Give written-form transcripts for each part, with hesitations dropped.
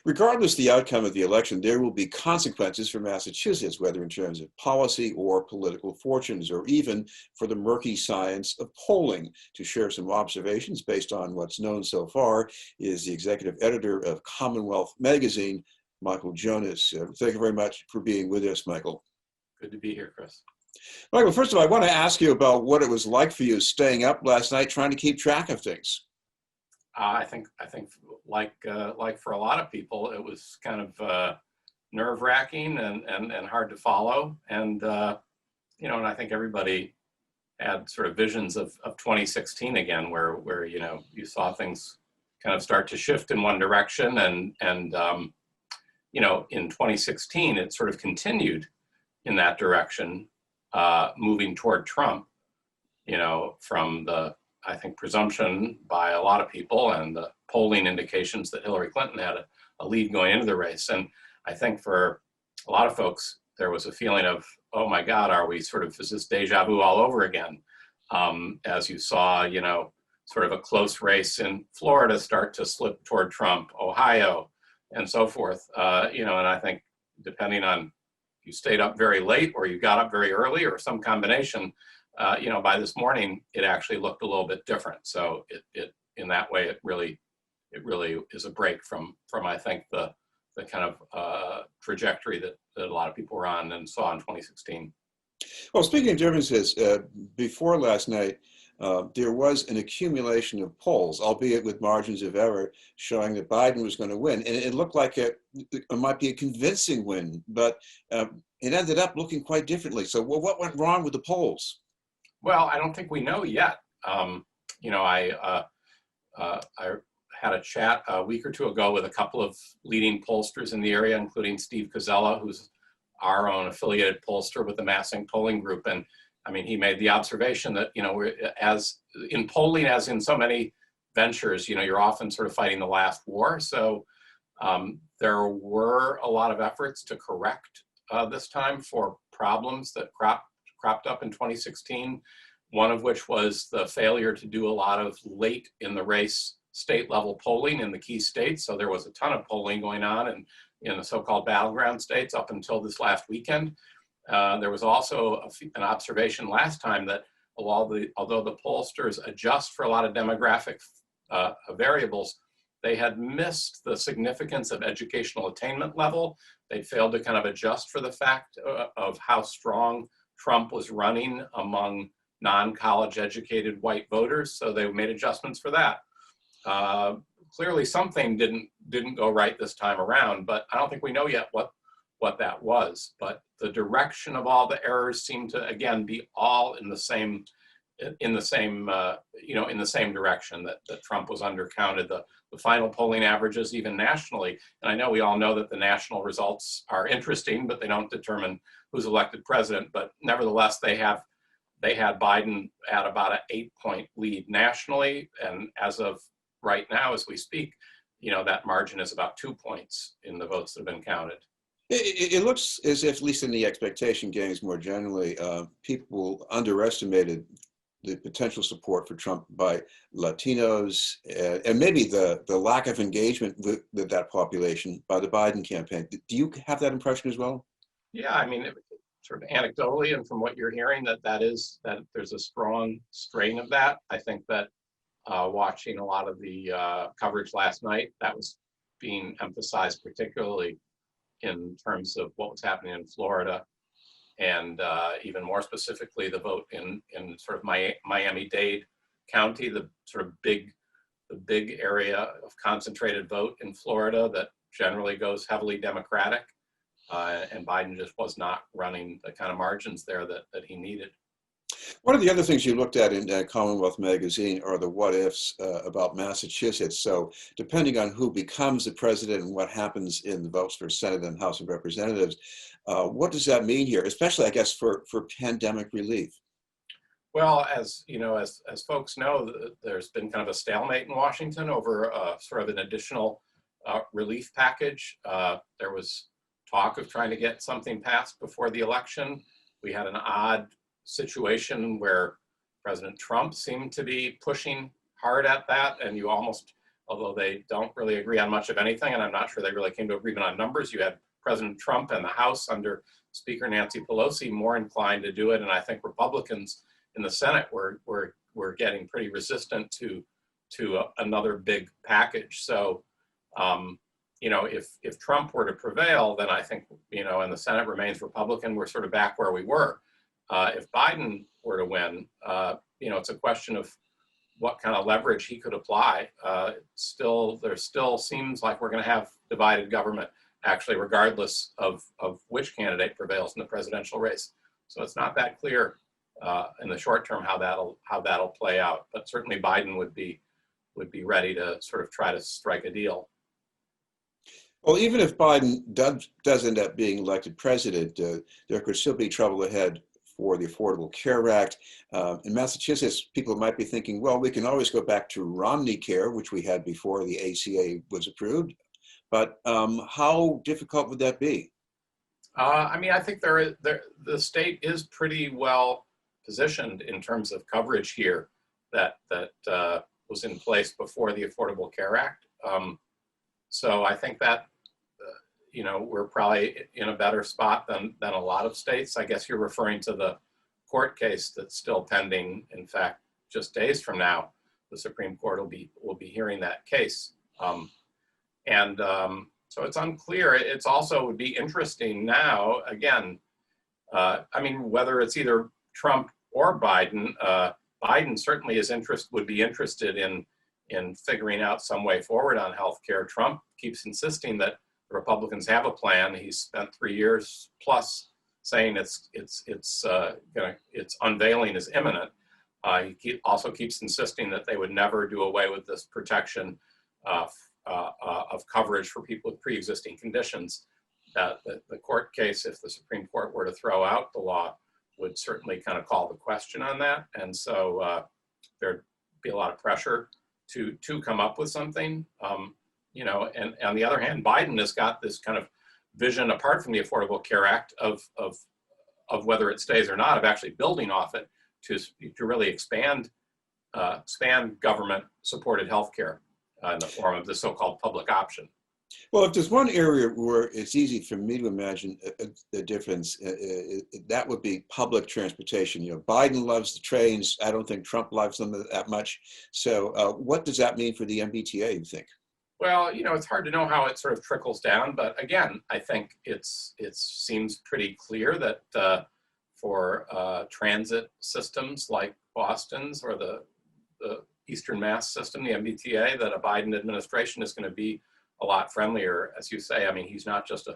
Regardless of the outcome of the election, there will be consequences for Massachusetts, whether in terms of policy or political fortunes, or even for the murky science of polling. To share some observations based on what's known so far is the executive editor of CommonWealth Magazine, Michael Jonas. Thank you very much for being with us, Michael. Good to be here, Chris. Michael, first of all, I want to ask you about what it was like for you staying up last night trying to keep track of things. I think like for a lot of people, it was kind of nerve-wracking and hard to follow. And and I think everybody had sort of visions of 2016 again, where you saw things kind of start to shift in one direction, and in 2016 it sort of continued in that direction, moving toward Trump. From the, I think, presumption by a lot of people and the polling indications that Hillary Clinton had a lead going into the race. And I think for a lot of folks, there was a feeling of, oh my God, is this deja vu all over again? As you saw, sort of a close race in Florida start to slip toward Trump, Ohio, and so forth. And I think depending on if you stayed up very late or you got up very early or some combination, by this morning, it actually looked a little bit different. So it in that way, it really is a break from I think the kind of trajectory that a lot of people were on and saw in 2016. Well, speaking of differences, before last night, there was an accumulation of polls, albeit with margins of error, showing that Biden was going to win. And it looked like it might be a convincing win, but it ended up looking quite differently. So what went wrong with the polls? Well, I don't think we know yet. I had a chat a week or two ago with a couple of leading pollsters in the area, including Steve Koczela, who's our own affiliated pollster with the Massing Polling Group. And I mean, he made the observation that, as in polling, as in so many ventures, you're often sort of fighting the last war. So there were a lot of efforts to correct this time for problems that cropped up in 2016, one of which was the failure to do a lot of late in the race state level polling in the key states. So there was a ton of polling going on in the so-called battleground states up until this last weekend. There was also an observation last time that although the pollsters adjust for a lot of demographic variables, they had missed the significance of educational attainment level. They failed to kind of adjust for the fact of how strong Trump was running among non-college educated white voters. So they made adjustments for that. Clearly something didn't go right this time around, but I don't think we know yet what that was. But the direction of all the errors seemed to, again, be all in the same direction, that Trump was undercounted. The final polling averages, even nationally, and I know we all know that the national results are interesting, but they don't determine who's elected president. But nevertheless, they had Biden at about an 8-point lead nationally, and as of right now, as we speak, that margin is about 2 points in the votes that have been counted. It looks as if, at least in the expectation games more generally, people underestimated the potential support for Trump by Latinos, and maybe the lack of engagement with that population by the Biden campaign. Do you have that impression as well? Yeah, I mean, sort of anecdotally, and from what you're hearing, that there's a strong strain of that. I think that watching a lot of the coverage last night, that was being emphasized particularly in terms of what was happening in Florida, and even more specifically, the vote in sort of Miami-Dade County, the big area of concentrated vote in Florida that generally goes heavily Democratic, and Biden just was not running the kind of margins there that he needed. One of the other things you looked at in CommonWealth Magazine are the what ifs about Massachusetts. So depending on who becomes the president and what happens in the votes for Senate and House of Representatives, what does that mean here, especially, I guess, for pandemic relief? Well, as you know, as folks know, there's been kind of a stalemate in Washington over sort of an additional relief package. There was talk of trying to get something passed before the election. We had an odd situation where President Trump seemed to be pushing hard at that, and you almost although they don't really agree on much of anything, and I'm not sure they really came to agreement on numbers. You had President Trump and the House under Speaker Nancy Pelosi more inclined to do it, and I think Republicans in the Senate were getting pretty resistant to another big package. So, you know, if Trump were to prevail, then I think, you know, and the Senate remains Republican, we're sort of back where we were. If Biden were to win, you know, it's a question of what kind of leverage he could apply. There still seems like we're going to have divided government, actually, regardless of which candidate prevails in the presidential race. So it's not that clear in the short term how that'll play out. But certainly Biden would be ready to sort of try to strike a deal. Well, even if Biden does end up being elected president, there could still be trouble ahead for the Affordable Care Act. In Massachusetts, people might be thinking, well, we can always go back to Romney Care, which we had before the ACA was approved. But how difficult would that be? I mean, I think the state is pretty well positioned in terms of coverage here that was in place before the Affordable Care Act. So I think that, you know, we're probably in a better spot than a lot of states. I guess you're referring to the court case that's still pending. In fact, just days from now, the Supreme Court will be hearing that case. So it's unclear. It's also would be interesting now, again, I mean, whether it's either Trump or Biden, Biden certainly would be interested in figuring out some way forward on healthcare. Trump keeps insisting that the Republicans have a plan. He's spent 3 years plus saying its unveiling is imminent. He also keeps insisting that they would never do away with this protection of coverage for people with pre-existing conditions. The court case, if the Supreme Court were to throw out the law, would certainly kind of call the question on that. And so there'd be a lot of pressure to come up with something. You know, and on the other hand, Biden has got this kind of vision apart from the Affordable Care Act of whether it stays or not, of actually building off it to really expand government-supported healthcare in the form of the so-called public option. Well, if there's one area where it's easy for me to imagine a difference, that would be public transportation. You know, Biden loves the trains. I don't think Trump loves them that much. So what does that mean for the MBTA, you think? Well, you know, it's hard to know how it sort of trickles down, but again, I think it seems pretty clear that for transit systems like Boston's or the Eastern Mass system, the MBTA, that a Biden administration is going to be a lot friendlier, as you say. I mean, he's not just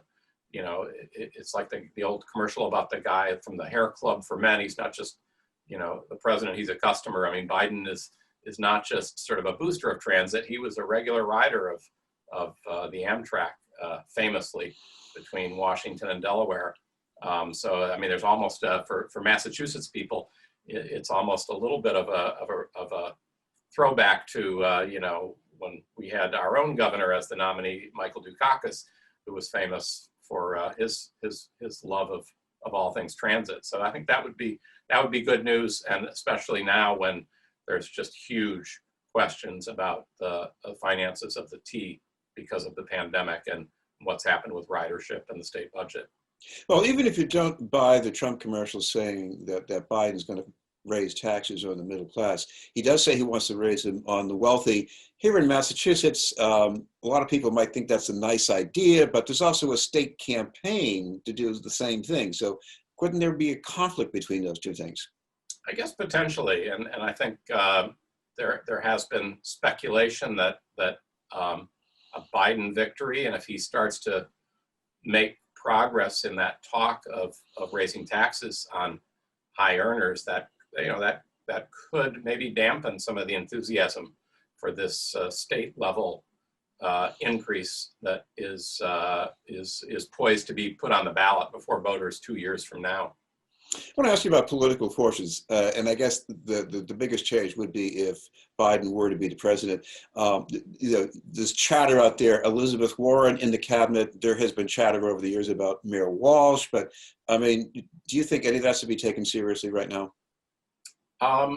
you know, it's like the old commercial about the guy from the hair club for men. He's not just, you know, the president, he's a customer. I mean, Biden is not just sort of a booster of transit. He was a regular rider of the Amtrak, famously, between Washington and Delaware. So, I mean, there's almost, for Massachusetts people, it's almost a little bit of a throwback to, you know, when we had our own governor as the nominee, Michael Dukakis, who was famous for his love of all things transit. So I think that would be good news, and especially now when there's just huge questions about the finances of the T because of the pandemic and what's happened with ridership and the state budget. Well, even if you don't buy the Trump commercials saying that Biden's going to raise taxes on the middle class, he does say he wants to raise them on the wealthy. Here in Massachusetts, a lot of people might think that's a nice idea, but there's also a state campaign to do the same thing. So couldn't there be a conflict between those two things? I guess potentially, and I think there has been speculation that a Biden victory, and if he starts to make progress in that talk of raising taxes on high earners, that, you know, that could maybe dampen some of the enthusiasm for this state level increase that is poised to be put on the ballot before voters 2 years from now. I want to ask you about political forces, and I guess the biggest change would be if Biden were to be the president. You know, there's chatter out there, Elizabeth Warren in the cabinet. There has been chatter over the years about Mayor Walsh, but I mean, do you think any of that's to be taken seriously right now? I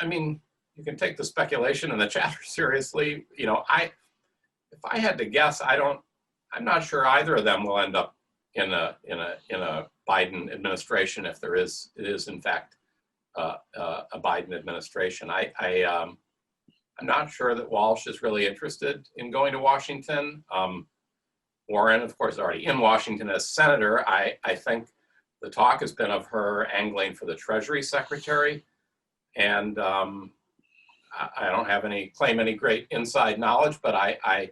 mean, you can take the speculation and the chatter seriously. You know, if I had to guess, I'm not sure either of them will end up in a Biden administration if it is in fact a Biden administration. I'm not sure that Walsh is really interested in going to Washington. Warren, of course, is already in Washington as senator. I think the talk has been of her angling for the Treasury Secretary, and I don't have any great inside knowledge, but I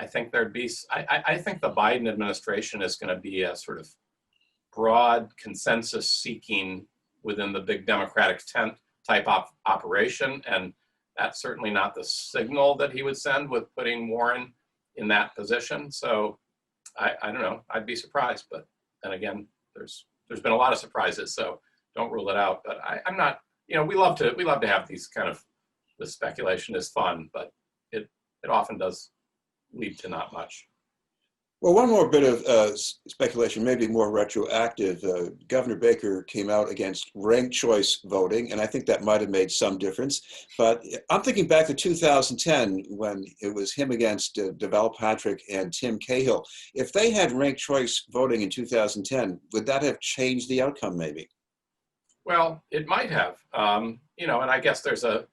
think I think the Biden administration is going to be a sort of broad consensus seeking within the big Democratic tent type operation, and that's certainly not the signal that he would send with putting Warren in that position. So I don't know. I'd be surprised, but then again, there's been a lot of surprises, so don't rule it out. But I'm not. We love to have these kind of, the speculation is fun, but it often does lead to not much. Well, one more bit of speculation, maybe more retroactive. Governor Baker came out against ranked choice voting, and I think that might have made some difference. But I'm thinking back to 2010 when it was him against Deval Patrick and Tim Cahill. If they had ranked choice voting in 2010, would that have changed the outcome maybe? Well, it might have. And I guess there's a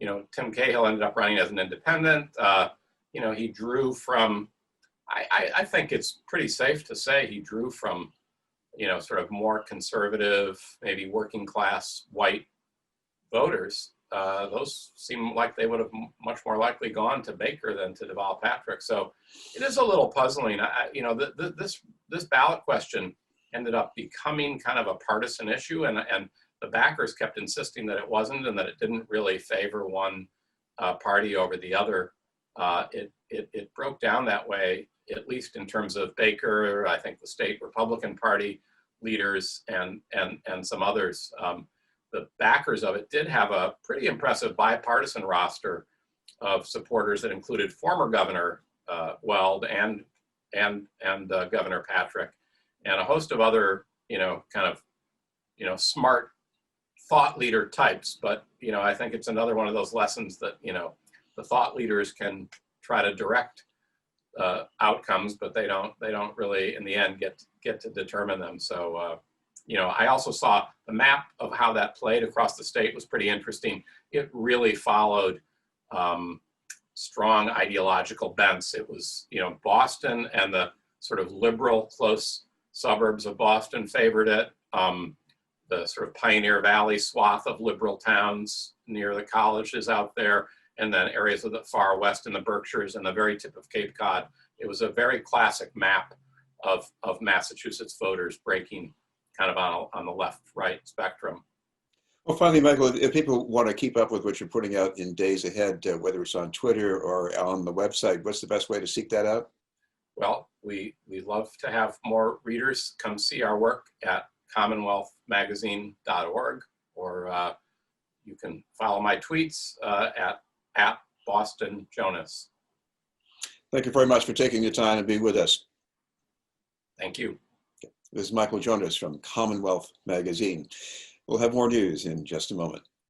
Tim Cahill ended up running as an independent. He drew from, I think it's pretty safe to say he drew from, sort of more conservative, maybe working class white voters. Those seem like they would have much more likely gone to Baker than to Deval Patrick. So it is a little puzzling. This ballot question ended up becoming kind of a partisan issue, and the backers kept insisting that it wasn't, and that it didn't really favor one party over the other. It broke down that way, at least in terms of Baker, I think the state Republican Party leaders and some others. The backers of it did have a pretty impressive bipartisan roster of supporters that included former Governor Weld and Governor Patrick, and a host of other, smart thought leader types. But, I think it's another one of those lessons that, the thought leaders can try to direct outcomes, but they don't really, in the end, get to determine them. So, I also saw the map of how that played across the state was pretty interesting. It really followed strong ideological bents. It was, Boston and the sort of liberal close suburbs of Boston favored it. The sort of Pioneer Valley swath of liberal towns near the colleges out there, and then areas of the far west in the Berkshires and the very tip of Cape Cod. It was a very classic map of Massachusetts voters breaking kind of on the left-right spectrum. Well, finally, Michael, if people want to keep up with what you're putting out in days ahead, whether it's on Twitter or on the website, what's the best way to seek that out? Well, we love to have more readers come see our work at CommonWealthMagazine.org, or you can follow my tweets at Boston Jonas. Thank you very much for taking the time to be with us. Thank you. This is Michael Jonas from CommonWealth Magazine. We'll have more news in just a moment.